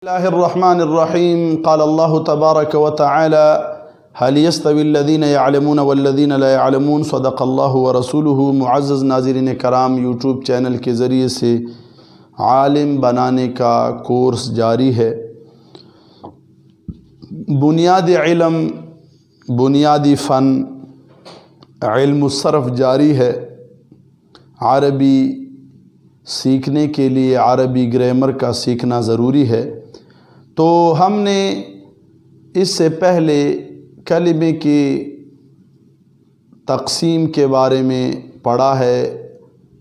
الله الرحمن الرحيم قال الله تبارك وتعالى هل يستوي الذين يعلمون والذين لا يعلمون صدق الله ورسوله۔ معزز ناظرین کرام، یوٹیوب چینل کے ذریعے سے عالم بنانے کا کورس جاری ہے۔ بنیاد علم، بنیادی فن، علم الصرف جاری ہے۔ عربی سیکھنے کے لیے عربی گرامر کا سیکھنا ضروری ہے۔ تو ہم نے اس سے پہلے کلمے کی تقسیم کے بارے میں پڑھا ہے۔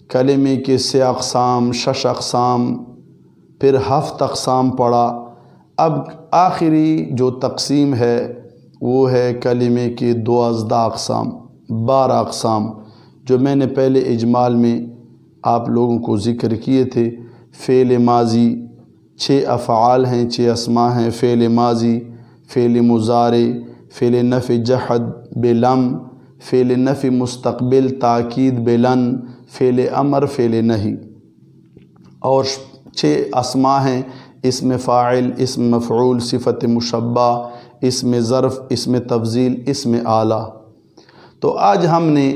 کلمے کے 6 اقسام، 6 اقسام، پھر 7 اقسام پڑھا۔ اب آخری جو تقسیم ہے وہ ہے کلمے کے 12 اقسام، 12 اقسام، جو میں نے پہلے اجمال میں آپ لوگوں کو ذکر کیے تھے۔ فعل ماضی 6 افعال ہیں، 6 اسماء ہیں۔ فعل ماضی، فعل مضارع، فعل نفی جحد بلم، فعل نفی مستقبل تاکید بلن، فعل امر، فعل نہی، اور 6 اسماء ہیں: اسم فاعل، اسم مفعول، صفت مشبہ، اسم ظرف، اسم تفضیل، اسم اعلیٰ۔ تو آج ہم نے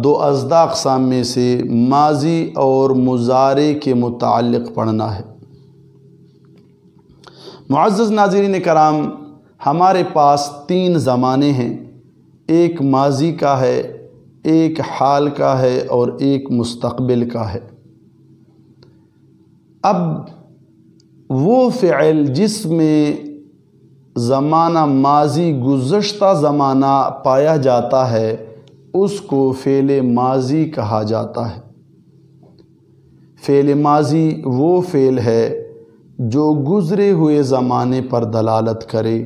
2 اقسام میں سے ماضی اور مضارع کے متعلق پڑھنا ہے۔ معزز ناظرین کرام، ہمارے پاس 3 زمانے ہیں، ایک ماضی کا ہے، ایک حال کا ہے اور ایک مستقبل کا ہے۔ اب وہ فعل جس میں زمانہ ماضی گزشتہ زمانہ پایا جاتا ہے اس کو فعل ماضی کہا جاتا ہے۔ فعل ماضی وہ فعل ہے جو گزرے ہوئے زمانے پر دلالت کرے،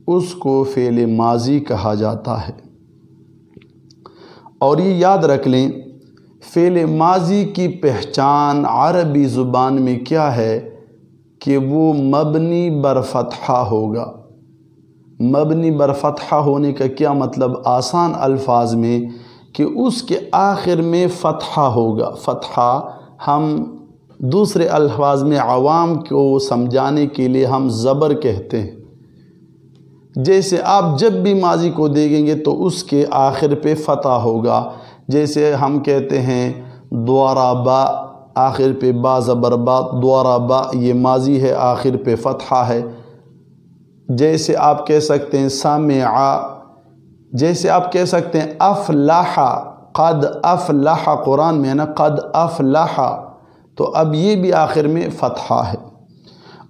اس کو فعل ماضی کہا جاتا ہے۔ اور یہ یاد رکھ لیں، فعل ماضی کی پہچان عربی زبان میں کیا ہے کہ وہ مبنی بر فتحہ ہوگا۔ مبنی بر فتحہ ہونے کا کیا مطلب؟ آسان الفاظ میں کہ اس کے آخر میں فتحہ ہوگا۔ فتحہ ہم دوسرے الفاظ میں عوام کو سمجھانے کے لیے ہم زبر کہتے ہیں۔ جیسے آپ جب بھی ماضی کو دیکھیں گے تو اس کے آخر پہ فتح ہوگا۔ جیسے ہم کہتے ہیں ضربا، آخر پہ با زبر با، ضربا، یہ ماضی ہے، آخر پہ فتحہ ہے۔ جیسے آپ کہہ سکتے ہیں سمع، جیسے آپ کہہ سکتے ہیں افلح، قد افلح، قرآن میں ہے نا قد افلح، تو اب یہ بھی آخر میں فتحہ ہے۔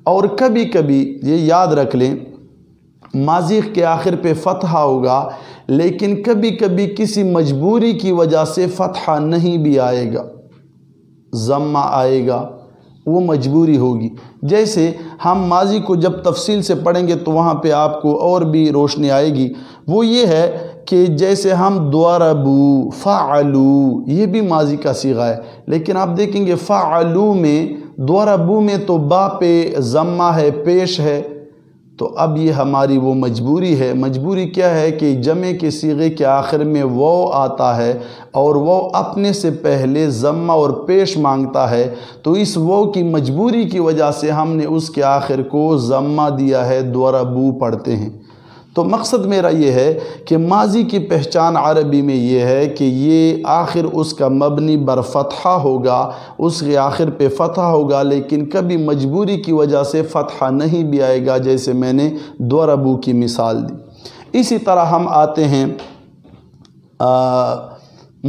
اور کبھی کبھی یہ یاد رکھ لیں، ماضی کے آخر پہ فتحہ ہوگا، لیکن کبھی کبھی کسی مجبوری کی وجہ سے فتحہ نہیں بھی آئے گا، ضمہ آئے گا، وہ مجبوری ہوگی۔ جیسے ہم ماضی کو جب تفصیل سے پڑھیں گے تو وہاں پہ آپ کو اور بھی روشنی آئے گی۔ وہ یہ ہے کہ جیسے ہم ضربوا، فعلوا، یہ بھی ماضی کا صیغہ ہے، لیکن آپ دیکھیں گے فعلوا میں، ضربوا میں تو با پہ ضمہ ہے، پیش ہے، تو اب یہ ہماری وہ مجبوری ہے۔ مجبوری کیا ہے کہ جمع کے صیغے کے آخر میں واو آتا ہے اور واو اپنے سے پہلے ضمہ اور پیش مانگتا ہے، تو اس واو کی مجبوری کی وجہ سے ہم نے اس کے آخر کو ضمہ دیا ہے، ضربوا پڑھتے ہیں۔ تو مقصد میرا یہ ہے کہ ماضی کی پہچان عربی میں یہ ہے کہ یہ آخر اس کا مبنی بر فتحہ ہوگا، اس کے آخر پہ فتحہ ہوگا، لیکن کبھی مجبوری کی وجہ سے فتحہ نہیں بھی آئے گا، جیسے میں نے ضربوا کی مثال دی۔ اسی طرح ہم آتے ہیں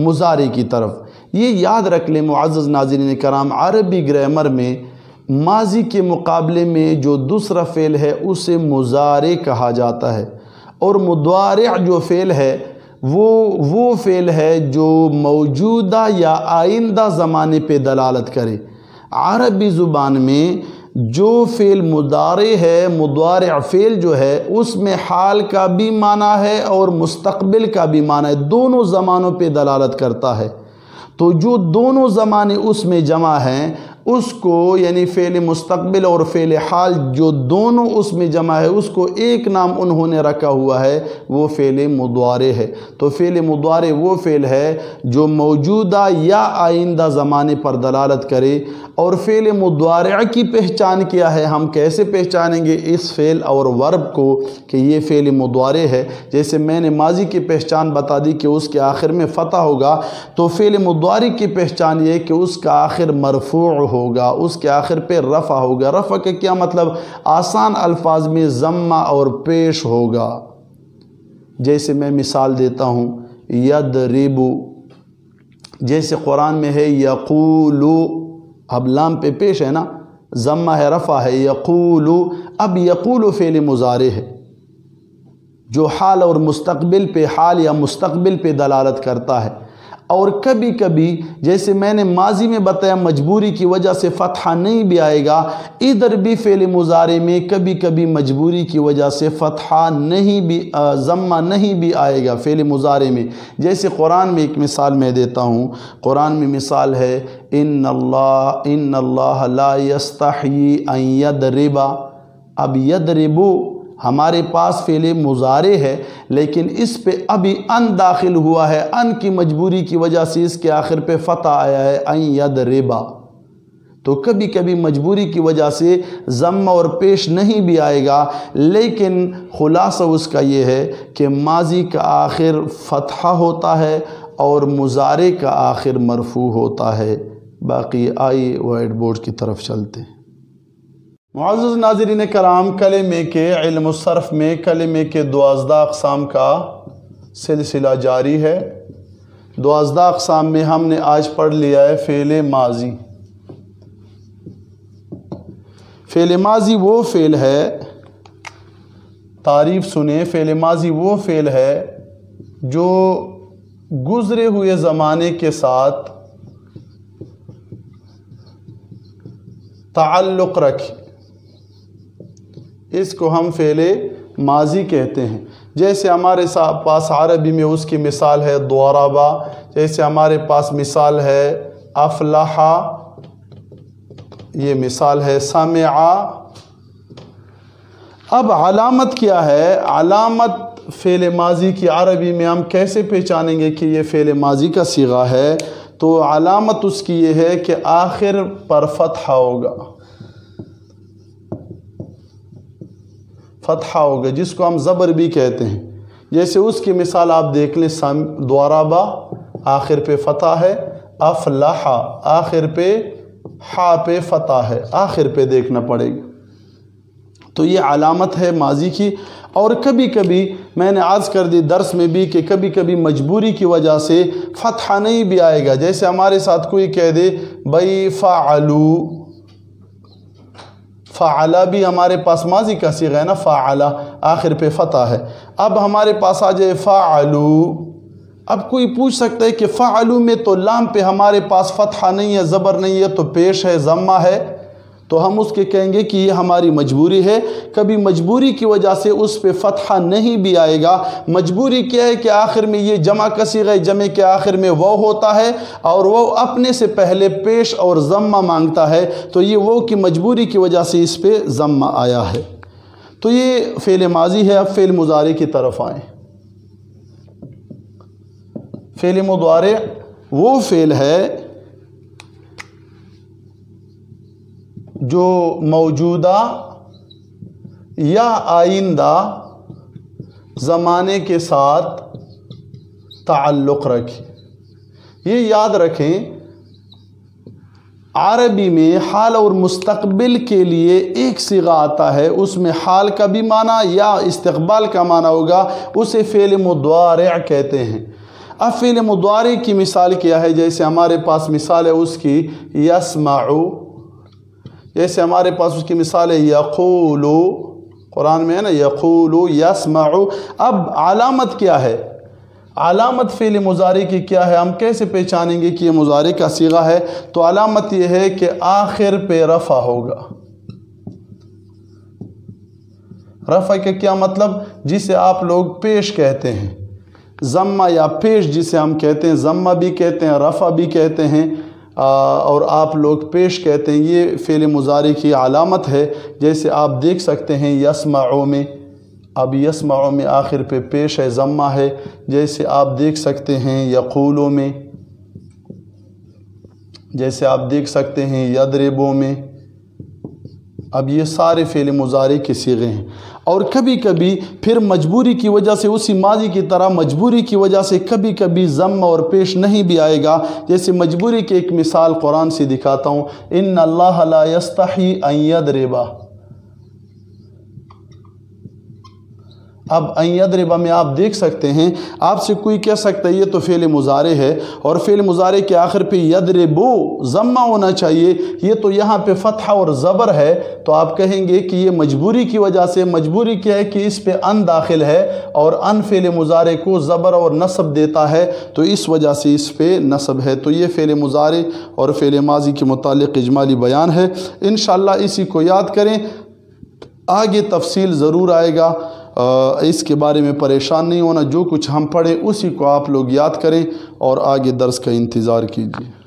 مضارع کی طرف۔ یہ یاد رکھ لیں معزز ناظرین کرام، عربی گرامر میں ماضی کے مقابلے میں جو دوسرا فعل ہے اسے مضارع کہا جاتا ہے، اور مضارع جو فعل ہے وہ فعل ہے جو موجودہ یا آئندہ زمانے پہ دلالت کرے۔ عربی زبان میں جو فعل مضارع ہے، مضارع فعل جو ہے، اس میں حال کا بھی معنی ہے اور مستقبل کا بھی معنی ہے، دونوں زمانوں پہ دلالت کرتا ہے۔ تو جو دونوں زمانے اس میں جمع ہیں، اس کو یعنی فعل مستقبل اور فعل حال جو دونوں اس میں جمع ہے اس کو ایک نام انہوں نے رکھا ہوا ہے، وہ فعل مضارع ہے۔ تو فعل مضارع وہ فعل ہے جو موجودہ یا آئندہ زمانے پر دلالت کرے۔ اور فعل مضارع کی پہچان کیا ہے؟ ہم کیسے پہچانیں گے اس فعل اور ورب کو کہ یہ فعل مضارع ہے؟ جیسے میں نے ماضی کی پہچان بتا دی کہ اس کے آخر میں فتح ہوگا، تو فعل مضارع کی پہچان یہ کہ اس کا آخر مرفوع ہوگا، اس کے آخر پہ رفع ہوگا۔ رفع کا کیا مطلب؟ آسان الفاظ میں ضمہ اور پیش ہوگا۔ جیسے میں مثال دیتا ہوں، یضرب، جیسے قرآن میں ہے یقول، اب لام پہ پیش ہے نا، ضمہ ہے، رفع ہے، یقول۔ اب یقول فعل مضارع ہے جو حال اور مستقبل پہ، حال یا مستقبل پہ دلالت کرتا ہے۔ اور کبھی کبھی جیسے میں نے ماضی میں بتایا مجبوری کی وجہ سے فتحہ نہیں بھی آئے گا، ادھر بھی فعل مضارع میں کبھی کبھی مجبوری کی وجہ سے فتحہ نہیں بھی، ضمہ نہیں بھی آئے گا فعل مضارع میں۔ جیسے قرآن میں ایک مثال میں دیتا ہوں، قرآن میں مثال ہے ان اللہ لا یستحیی ان یضرب۔ اب یضرب ہمارے پاس فعل مضارع ہے لیکن اس پہ ابھی ان داخل ہوا ہے، ان کی مجبوری کی وجہ سے اس کے آخر پہ فتح آیا ہے، ان یضرب۔ تو کبھی کبھی مجبوری کی وجہ سے ضم اور پیش نہیں بھی آئے گا، لیکن خلاصہ اس کا یہ ہے کہ ماضی کا آخر فتحہ ہوتا ہے اور مضارع کا آخر مرفوع ہوتا ہے۔ باقی آئیے وائٹ بورڈ کی طرف چلتے ہیں۔ معزز ناظرین کرام، کلمے کے علم الصرف میں کلمے کے 12 اقسام کا سلسلہ جاری ہے۔ 12 اقسام میں ہم نے آج پڑھ لیا ہے فعل ماضی۔ فعل ماضی وہ فعل ہے، تعریف سنیں، فعل ماضی وہ فعل ہے جو گزرے ہوئے زمانے کے ساتھ تعلق رکھے، اس کو ہم فعل ماضی کہتے ہیں۔ جیسے ہمارے پاس عربی میں اس کی مثال ہے ضربا، جیسے ہمارے پاس مثال ہے افلح، یہ مثال ہے سمع۔ اب علامت کیا ہے؟ علامت فعل ماضی کی عربی میں ہم کیسے پہچانیں گے کہ یہ فعل ماضی کا صیغہ ہے؟ تو علامت اس کی یہ ہے کہ آخر پر فتحہ ہوگا، فتحہ ہوگا جس کو ہم زبر بھی کہتے ہیں۔ جیسے اس کی مثال آپ دیکھ لیں، ضربا آخر پہ فتح ہے، افلح آخر پہ ہا پہ فتح ہے، آخر پہ دیکھنا پڑے گا۔ تو یہ علامت ہے ماضی کی۔ اور کبھی کبھی میں نے عرض کر دی درس میں بھی کہ کبھی کبھی مجبوری کی وجہ سے فتحہ نہیں بھی آئے گا۔ جیسے ہمارے ساتھ کوئی کہہ دے بھائی فعلو، فعلا بھی ہمارے پاس ماضی کا صیغہ ہے نا، فعلا آخر پہ فتح ہے۔ اب ہمارے پاس آ جائے فعلو، اب کوئی پوچھ سکتا ہے کہ فعلو میں تو لام پہ ہمارے پاس فتحہ نہیں ہے، زبر نہیں ہے، تو پیش ہے، ضمہ ہے، تو ہم اس کے کہیں گے کہ یہ ہماری مجبوری ہے۔ کبھی مجبوری کی وجہ سے اس پہ فتحہ نہیں بھی آئے گا۔ مجبوری کیا ہے کہ آخر میں یہ جمع کا صیغہ ہے، جمع کے آخر میں وہ ہوتا ہے اور وہ اپنے سے پہلے پیش اور ضمہ مانگتا ہے، تو یہ وہ کی مجبوری کی وجہ سے اس پہ ضمہ آیا ہے۔ تو یہ فعل ماضی ہے۔ اب فعل مضارع کی طرف آئیں۔ فعل مضارع وہ فعل ہے جو موجودہ یا آئندہ زمانے کے ساتھ تعلق رکھے۔ یہ یاد رکھیں، عربی میں حال اور مستقبل کے لیے ایک صیغہ آتا ہے، اس میں حال کا بھی معنی یا استقبال کا معنی ہوگا، اسے فعل مضارع کہتے ہیں۔ اب فعل مضارع کی مثال کیا ہے؟ جیسے ہمارے پاس مثال ہے اس کی یسمعو، جیسے ہمارے پاس اس کی مثال ہے یقولو، قرآن میں ہے نا یقولو یسمعو۔ اب علامت کیا ہے؟ علامت فعل مضارع کی کیا ہے؟ ہم کیسے پہچانیں گے کہ یہ مضارع کا صیغہ ہے؟ تو علامت یہ ہے کہ آخر پہ رفع ہوگا۔ رفع کا کیا مطلب؟ جسے آپ لوگ پیش کہتے ہیں، ضمہ یا پیش جسے ہم کہتے ہیں، ضمہ بھی کہتے ہیں، رفع بھی کہتے ہیں۔ اور آپ لوگ پیش کہتے ہیں، یہ فعل مضارع کی علامت ہے۔ جیسے آپ دیکھ سکتے ہیں یسمعو میں، اب یسمعو میں آخر پہ پیش ہے، ضمہ ہے۔ جیسے آپ دیکھ سکتے ہیں یقولو میں، جیسے آپ دیکھ سکتے ہیں یضربو میں۔ اب یہ سارے فعل مضارع کے صیغے ہیں۔ اور کبھی کبھی پھر مجبوری کی وجہ سے، اسی ماضی کی طرح مجبوری کی وجہ سے کبھی کبھی ضم اور پیش نہیں بھی آئے گا۔ جیسے مجبوری کی ایک مثال قرآن سے دکھاتا ہوں، ان اللہ لا یستحی ان یضرب۔ اب ان یضرب میں آپ دیکھ سکتے ہیں، آپ سے کوئی کہہ سکتا ہے یہ تو فعل مضارع ہے اور فعل مضارع کے آخر پہ یضربو ضمہ ہونا چاہیے، یہ تو یہاں پہ فتح اور زبر ہے، تو آپ کہیں گے کہ یہ مجبوری کی وجہ سے، مجبوری کیا ہے کہ اس پہ ان داخل ہے اور ان فعل مضارع کو زبر اور نصب دیتا ہے، تو اس وجہ سے اس پہ نصب ہے۔ تو یہ فعل مضارع اور فعل ماضی کے متعلق اجمالی بیان ہے۔ انشاءاللہ اسی کو یاد کریں، آگے تفصیل ضرور آئے گا، اس کے بارے میں پریشان نہیں ہونا، جو کچھ ہم پڑھیں اسی کو آپ لوگ یاد کریں اور آگے درس کا انتظار کیجیے۔